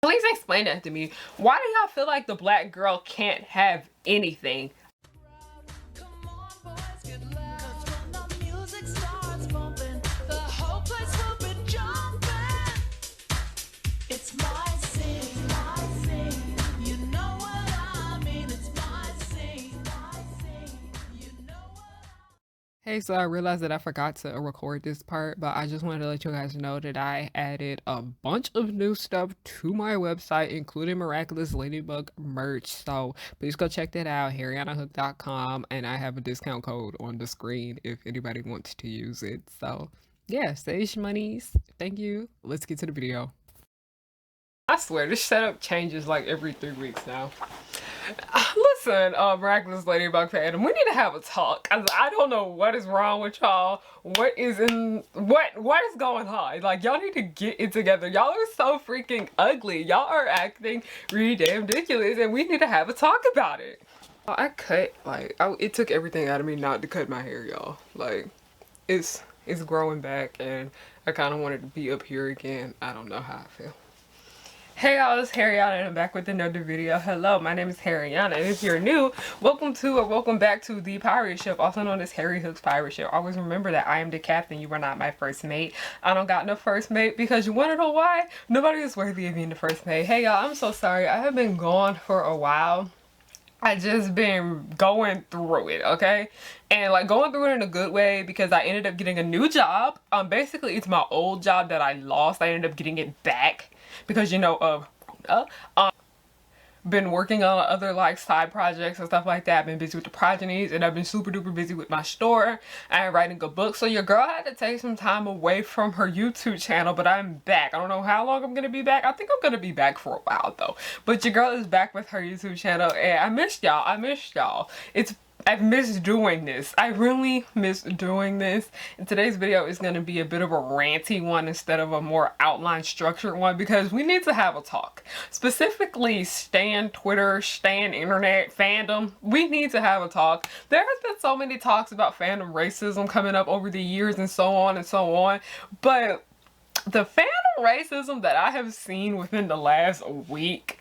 Please explain that to me. Why do y'all feel like the black girl can't have anything? Hey, so I realized that I forgot to record this part, but I just wanted to let you guys know that I added a bunch of new stuff to my website, including miraculous ladybug merch. So please go check that out, harriyannahook.com, and I have a discount code on the screen if anybody wants to use it. So yeah, save monies. Thank you. Let's get to the video. I swear this setup changes like every 3 weeks now. Listen, miraculous ladybug fandom, we need to have a talk. I don't know what is wrong with y'all. What is going on? Like, y'all need to get it together. Y'all are so freaking ugly. Y'all are acting really damn ridiculous, and we need to have a talk about it. I cut, like, it took everything out of me not to cut my hair, y'all. Like, it's growing back, and I kind of wanted to be up here again. I don't know how I feel. Hey y'all, it's Harriyanna and I'm back with another video. Hello, my name is Harriyanna, and if you're new, welcome to or welcome back to the pirate ship, also known as Harry Hook's pirate ship. Always remember that I am the captain, you are not my first mate. I don't got no first mate because you wanna know why? Nobody is worthy of being the first mate. Hey y'all, I'm so sorry. I have been gone for a while. I just been going through it, okay? And like going through it in a good way because I ended up getting a new job. Basically it's my old job that I lost. I ended up getting it back because, you know, of been working on other like side projects and stuff like that. I've been busy with the progenies, and I've been super duper busy with my store and writing a book. So your girl had to take some time away from her YouTube channel, but I'm back. I don't know how long I'm gonna be back. I think I'm gonna be back for a while though. But your girl is back with her YouTube channel, and I missed y'all. I've missed doing this. I really miss doing this. And today's video is going to be a bit of a ranty one instead of a more outline structured one because we need to have a talk. Specifically, stan Twitter, stan internet, fandom. We need to have a talk. There has been so many talks about fandom racism coming up over the years and so on and so on. But the fandom racism that I have seen within the last week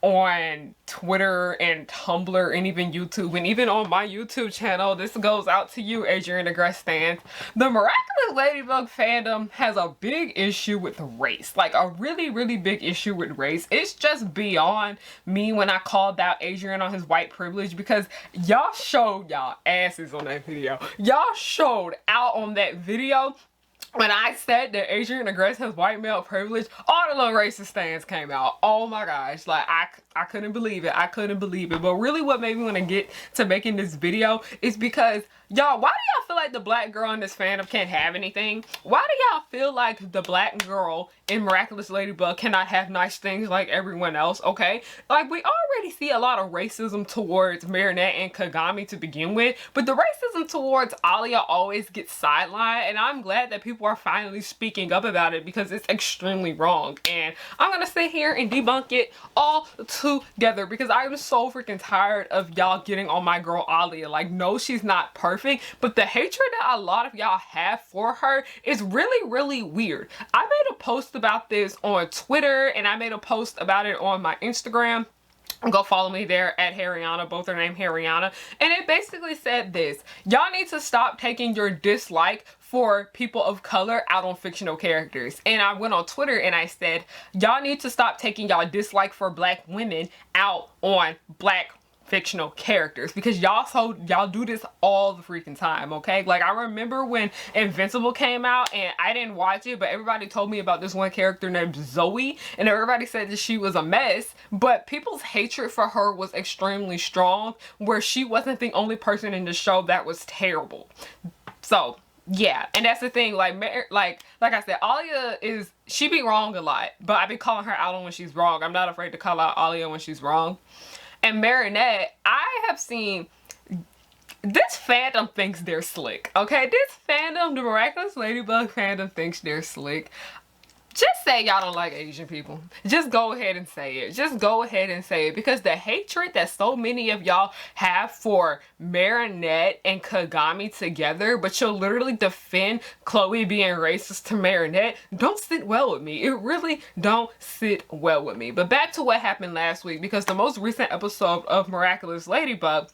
on Twitter and Tumblr and even YouTube and even on my YouTube channel, this goes out to you, Adrian Agress stands. The Miraculous Ladybug fandom has a big issue with race, like a really, really big issue with race. It's just beyond me when I called out Adrian on his white privilege because y'all showed y'all asses on that video. Y'all showed out on that video. When I said that Adrian Agress has white male privilege, all the little racist stands came out. Oh my gosh, like I couldn't believe it. I couldn't believe it. But really what made me want to get to making this video is because, y'all, why do y'all feel like the black girl in this fandom can't have anything? Why do y'all feel like the black girl in Miraculous Ladybug cannot have nice things like everyone else, okay? Like, we already see a lot of racism towards Marinette and Kagami to begin with, but the racism towards Alia always gets sidelined, and I'm glad that people are finally speaking up about it because it's extremely wrong. And I'm gonna sit here and debunk it all together because I'm so freaking tired of y'all getting on my girl Alia. Like, no, she's not perfect, but the hatred that a lot of y'all have for her is really, really weird. I made a post about this on Twitter and I made a post about it on my Instagram. Go follow me there at Harriyanna, both are named Harriyanna. And it basically said this: y'all need to stop taking your dislike for people of color out on fictional characters. And I went on Twitter and I said, y'all need to stop taking y'all dislike for black women out on black fictional characters because y'all do this all the freaking time, okay? Like, I remember when Invincible came out and I didn't watch it, but everybody told me about this one character named Zoe and everybody said that she was a mess, but people's hatred for her was extremely strong, where she wasn't the only person in the show that was terrible. So yeah, and that's the thing, like I said, Alia she be wrong a lot, but I be calling her out on when she's wrong. I'm not afraid to call out Alia when she's wrong. And Marinette, I have seen, this fandom thinks they're slick, okay? This fandom, the Miraculous Ladybug fandom thinks they're slick. Just say y'all don't like Asian people. Just go ahead and say it. Just go ahead and say it. Because the hatred that so many of y'all have for Marinette and Kagami together, but you'll literally defend Chloe being racist to Marinette, don't sit well with me. It really don't sit well with me. But back to what happened last week, because the most recent episode of Miraculous Ladybug,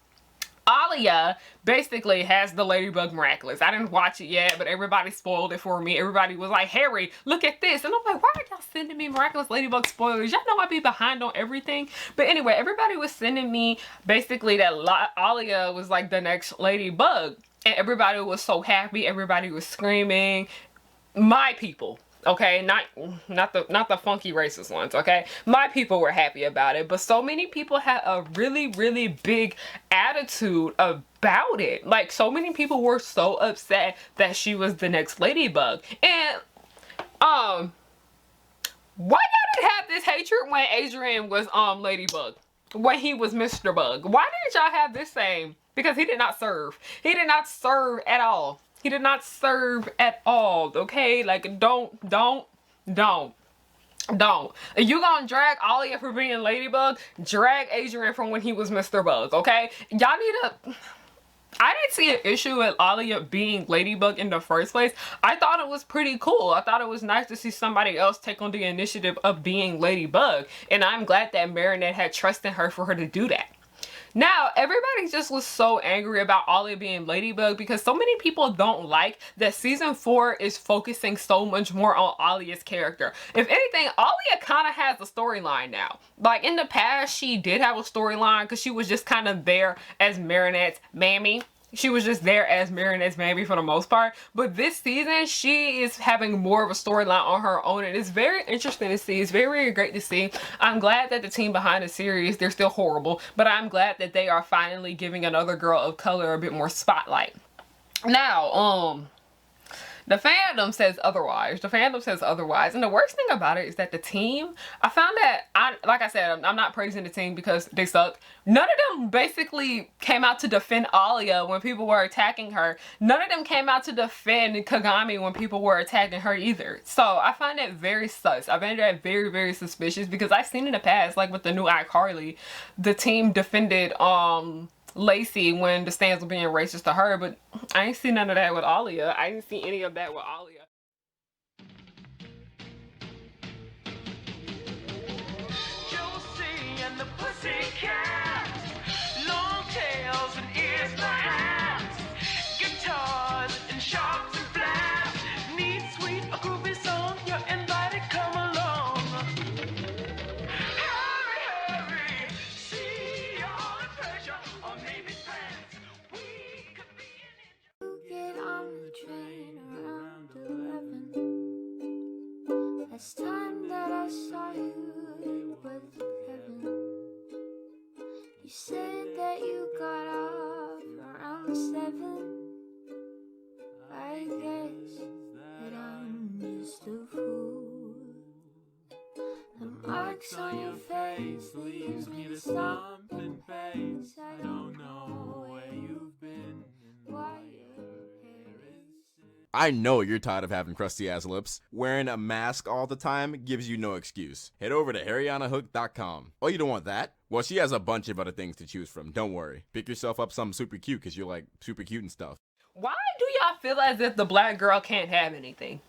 Alia basically has the Ladybug Miraculous. I didn't watch it yet, but everybody spoiled it for me. Everybody was like, Harry, look at this. And I'm like, why are y'all sending me Miraculous Ladybug spoilers? Y'all know I be behind on everything. But anyway, everybody was sending me basically that Alia was like the next Ladybug. And everybody was so happy. Everybody was screaming. My people. Okay, not the funky racist ones, okay? My people were happy about it, but so many people had a really big attitude about it. Like, so many people were so upset that she was the next Ladybug. And why y'all didn't have this hatred when Adrian was Ladybug? When he was Mr. Bug? Why didn't y'all have this same? Because he did not serve. He did not serve at all. He did not serve at all, okay? Like, don't. If you gonna drag Alia for being Ladybug, drag Adrian from when he was Mr. Bug, okay? Y'all need to... I didn't see an issue with Alia being Ladybug in the first place. I thought it was pretty cool. I thought it was nice to see somebody else take on the initiative of being Ladybug. And I'm glad that Marinette had trust in her for her to do that. Now, everybody just was so angry about Alia being Ladybug because so many people don't like that season 4 is focusing so much more on Alia's character. If anything, Alia kind of has a storyline now. Like, in the past, she did have a storyline because she was just kind of there as Marinette's mammy. She was just there as Marinette's mammy for the most part. But this season, she is having more of a storyline on her own. And it's very interesting to see. It's very great to see. I'm glad that the team behind the series, they're still horrible. But I'm glad that they are finally giving another girl of color a bit more spotlight. Now, the fandom says otherwise. The fandom says otherwise. And the worst thing about it is that the team, I found that, like I said, I'm not praising the team because they suck. None of them basically came out to defend Alia when people were attacking her. None of them came out to defend Kagami when people were attacking her either. So I find that very sus. I find that very suspicious because I've seen in the past, like with the new iCarly, the team defended, Lacey when the stands were being racist to her, but I ain't seen none of that with Alia. I didn't see any of that with Alia. Josie and the Pussycats, long tails and ears for hats, guitars and sharps and flats, need sweet a groovy song, you're invited, come along. Hurry, see all the pressure. Get on the train around 11. Last time that I saw you, it was heaven. You said that you got off around 7. I guess that I'm just a fool. The marks on your face leaves me to stomp and pace. I don't know where you've been and why your hair is. I know you're tired of having crusty ass lips. Wearing a mask all the time gives you no excuse. Head over to harriyannahook.com. Oh, you don't want that? Well, she has a bunch of other things to choose from. Don't worry. Pick yourself up something super cute because you're like super cute and stuff. Why do y'all feel as if the black girl can't have anything?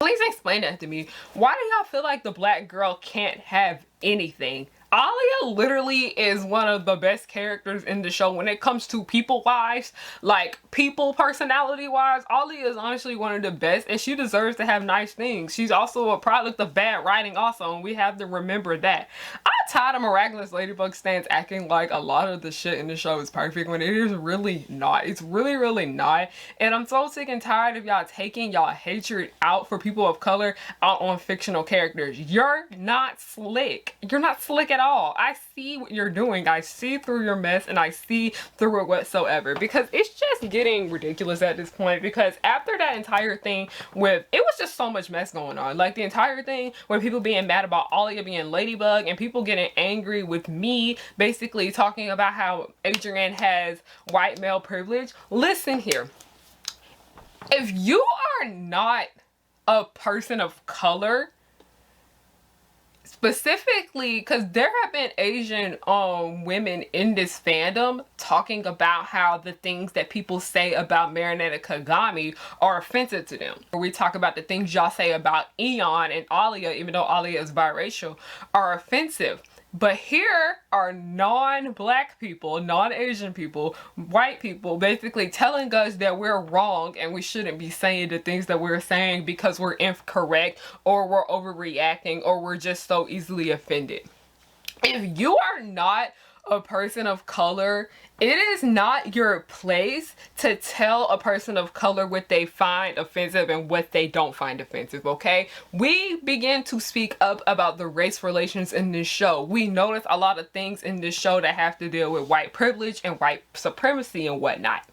Please explain that to me. Why do y'all feel like the black girl can't have anything? Alia literally is one of the best characters in the show when it comes to people wise, like people personality wise. Alia is honestly one of the best and she deserves to have nice things. She's also a product of bad writing also, and we have to remember that. I'm tired of Miraculous Ladybug stands acting like a lot of the shit in the show is perfect when it is really not. It's really not. And I'm so sick and tired of y'all taking y'all hatred out for people of color out on fictional characters. You're not slick. You're not slick at all. I see what you're doing. I see through your mess and I see through it whatsoever because it's just getting ridiculous at this point. Because after that entire thing with, it was just so much mess going on. Like the entire thing with people being mad about Alia being Ladybug and people getting angry with me basically talking about how Adrian has white male privilege. Listen here. If you are not a person of color, specifically because there have been Asian women in this fandom talking about how the things that people say about Marinette and Kagami are offensive to them. We talk about the things y'all say about Eon and Alia, even though Alia is biracial, are offensive. But here are non-black people, non-Asian people, white people basically telling us that we're wrong and we shouldn't be saying the things that we're saying because we're incorrect or we're overreacting or we're just so easily offended. If you are not a person of color, it is not your place to tell a person of color what they find offensive and what they don't find offensive, okay? We begin to speak up about the race relations in this show. We notice a lot of things in this show that have to deal with white privilege and white supremacy and whatnot.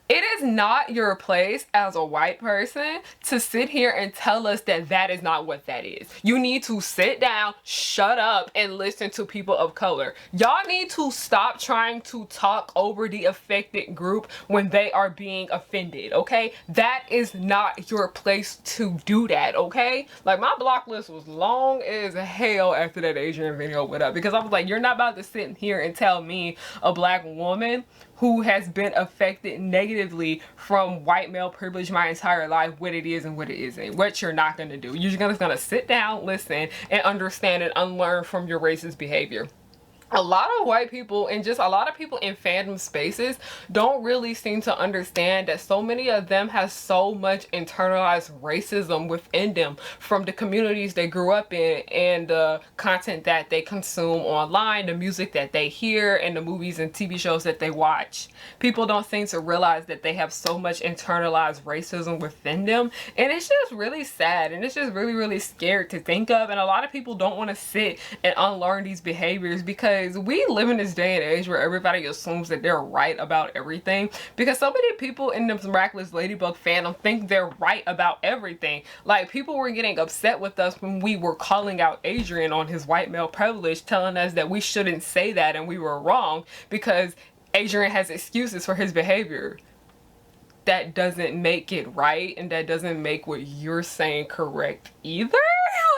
It is not your place as a white person to sit here and tell us that that is not what that is. You need to sit down, shut up, and listen to people of color. Y'all need to stop trying to talk over the affected group when they are being offended, okay? That is not your place to do that, okay? Like, my block list was long as hell after that Adrian video went up because I was like, you're not about to sit here and tell me, a black woman who has been affected negatively from white male privilege my entire life, what it is and what it isn't, what you're not gonna do. You're just gonna sit down, listen, and understand and unlearn from your racist behavior. A lot of white people and just a lot of people in fandom spaces don't really seem to understand that so many of them have so much internalized racism within them from the communities they grew up in and the content that they consume online, the music that they hear, and the movies and TV shows that they watch. People don't seem to realize that they have so much internalized racism within them, and it's just really sad and it's just really, really scary to think of. And a lot of people don't want to sit and unlearn these behaviors because we live in this day and age where everybody assumes that they're right about everything, because so many people in the Miraculous Ladybug fandom think they're right about everything. Like, people were getting upset with us when we were calling out Adrian on his white male privilege, telling us that we shouldn't say that and we were wrong because Adrian has excuses for his behavior. That doesn't make it right, and that doesn't make what you're saying correct either.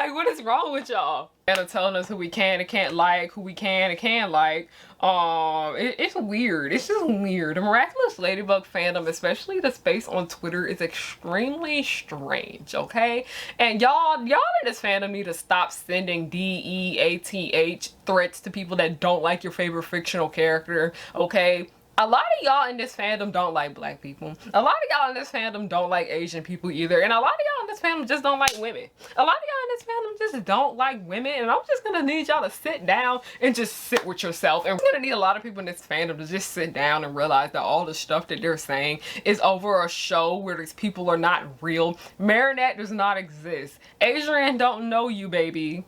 Like, what is wrong with y'all? And they're telling us who we can and can't like, who we can and can't like. It's weird. It's just weird. The Miraculous Ladybug fandom, especially the space on Twitter, is extremely strange, okay? And y'all in this fandom need to stop sending DEATH threats to people that don't like your favorite fictional character, okay? A lot of y'all in this fandom don't like black people. A lot of y'all in this fandom don't like Asian people either. And a lot of y'all in this fandom just don't like women. A lot of y'all in this fandom just don't like women. And I'm just gonna need y'all to sit down and just sit with yourself. And we're gonna need a lot of people in this fandom to just sit down and realize that all the stuff that they're saying is over a show where these people are not real. Marinette does not exist. Adrian don't know you, baby.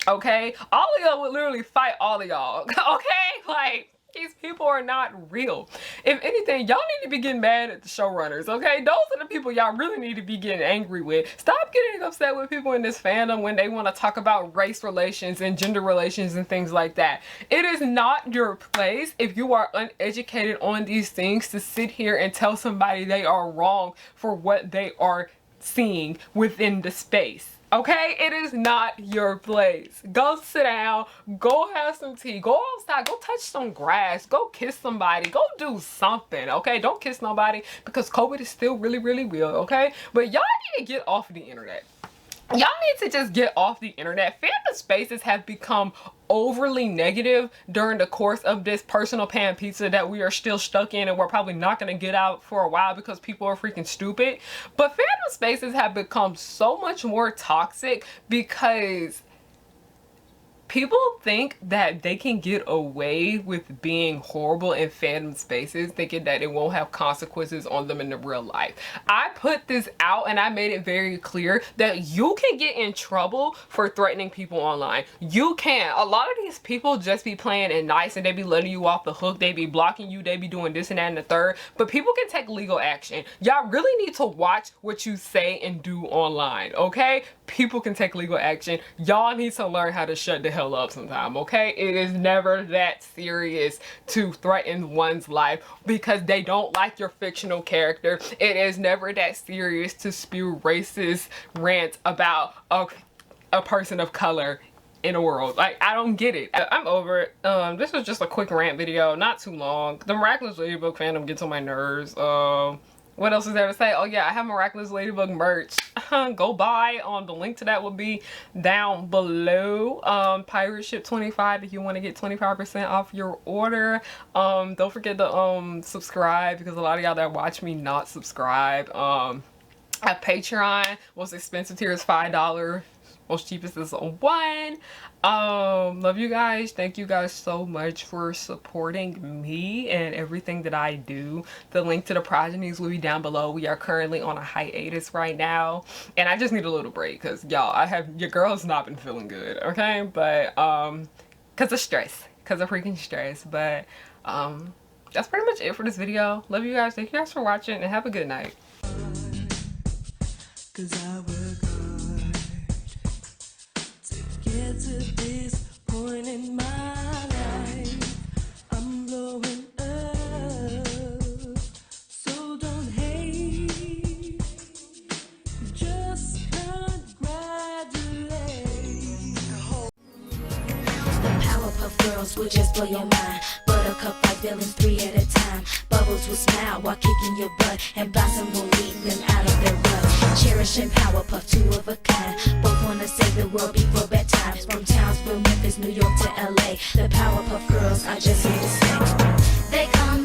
Okay? All of y'all would literally fight all of y'all. Okay? Like, these people are not real. If anything, y'all need to be getting mad at the showrunners, okay? Those are the people y'all really need to be getting angry with. Stop getting upset with people in this fandom when they want to talk about race relations and gender relations and things like that. It is not your place, if you are uneducated on these things, to sit here and tell somebody they are wrong for what they are seeing within the space. Okay, it is not your place. Go sit down, go have some tea, go outside, go touch some grass, go kiss somebody, go do something, okay? Don't kiss nobody because COVID is still really, really real, okay? But y'all need to get off the internet. Y'all need to just get off the internet. Fandom spaces have become overly negative during the course of this personal pan pizza that we are still stuck in, and we're probably not going to get out for a while because people are freaking stupid. But fandom spaces have become so much more toxic because people think that they can get away with being horrible in fandom spaces, thinking that it won't have consequences on them in the real life. I put this out and I made it very clear that you can get in trouble for threatening people online. You can. A lot of these people just be playing it nice and they be letting you off the hook. They be blocking you. They be doing this and that and the third. But people can take legal action. Y'all really need to watch what you say and do online, okay? People can take legal action. Y'all need to learn how to shut the hell hell up sometime, okay? It is never that serious to threaten one's life because they don't like your fictional character. It is never that serious to spew racist rants about a person of color in the world. Like, I don't get it. I'm over it. This was just a quick rant video, not too long. The Miraculous Ladybug fandom gets on my nerves. What else is there to say? Oh yeah, I have Miraculous Ladybug merch. Go buy. The link to that will be down below. Pirate Ship 25 if you want to get 25% off your order. Don't forget to subscribe, because a lot of y'all that watch me not subscribe. At Patreon, most expensive tier is $5. Most cheapest is $1. Love you guys. Thank you guys so much for supporting me and everything that I do. The link to the progenies will be down below. We are currently on a hiatus right now, and I just need a little break because y'all, your girl's not been feeling good, okay? But because of stress, because of freaking stress. But that's pretty much it for this video. Love you guys. Thank you guys for watching, and have a good night. 'Cause I work hard to get to this point in my life. I'm blowing up, so don't hate, just congratulate. The Powerpuff Girls will just blow your mind. Buttercup like villains 3 at a time. Bubbles will smile while kicking your butt, and Blossom will lead them out of their rut. Cherish and Powerpuff, 2 of a kind. Both wanna save the world before bedtime. From Townsville, Memphis, New York to LA, the Powerpuff Girls are just here to stay. They come